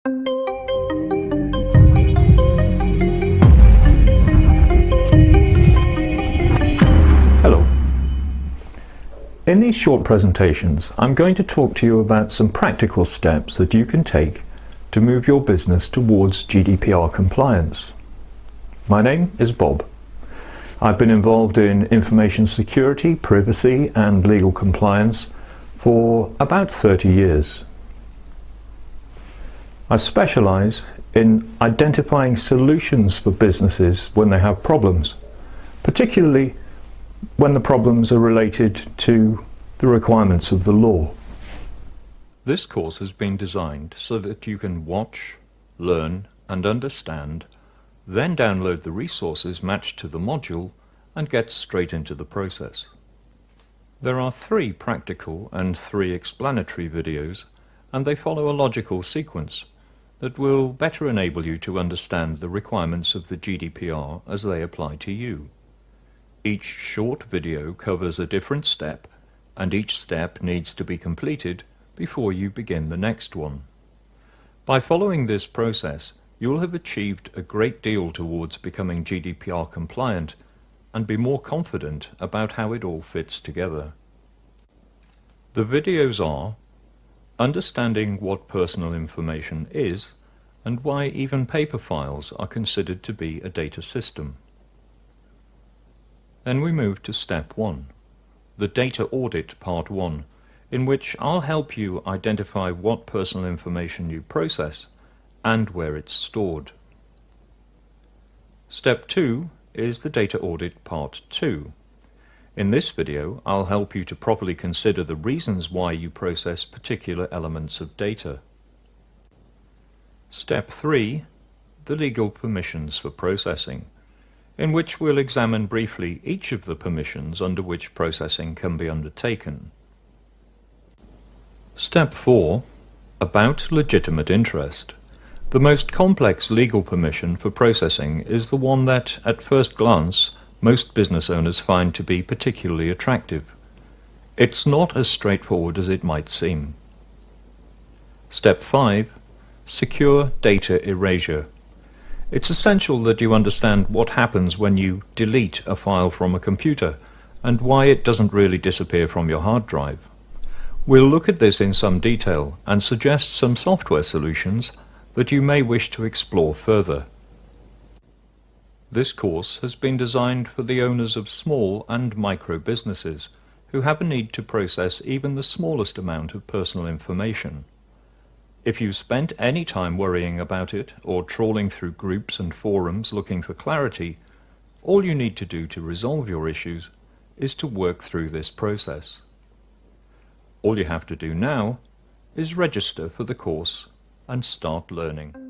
Hello. In these short presentations, I'm going to talk to you about some practical steps that you can take to move your business towards GDPR compliance. My name is Bob. I've been involved in information security, privacy and legal compliance for about 30 years. I specialize in identifying solutions for businesses when they have problems, particularly when the problems are related to the requirements of the law. This course has been designed so that you can watch, learn and understand, then download the resources matched to the module and get straight into the process. There are 3 practical and 3 explanatory videos, and they follow a logical sequence that will better enable you to understand the requirements of the GDPR as they apply to you. Each short video covers a different step, and each step needs to be completed before you begin the next one. By following this process, you will have achieved a great deal towards becoming GDPR compliant and be more confident about how it all fits together. The videos are understanding what personal information is and why even paper files are considered to be a data system. Then we move to Step 1, the Data Audit Part 1, in which I'll help you identify what personal information you process and where it's stored. Step 2 is the Data Audit Part 2. In this video, I'll help you to properly consider the reasons why you process particular elements of data. Step 3, the Legal Permissions for Processing, in which we'll examine briefly each of the permissions under which processing can be undertaken. Step 4, about legitimate interest. The most complex legal permission for processing is the one that, at first glance, most business owners find to be particularly attractive. It's not as straightforward as it might seem. Step 5, secure data erasure. It's essential that you understand what happens when you delete a file from a computer and why it doesn't really disappear from your hard drive. We'll look at this in some detail and suggest some software solutions that you may wish to explore further. This course has been designed for the owners of small and micro businesses who have a need to process even the smallest amount of personal information. If you spent any time worrying about it or trawling through groups and forums looking for clarity, all you need to do to resolve your issues is to work through this process. All you have to do now is register for the course and start learning.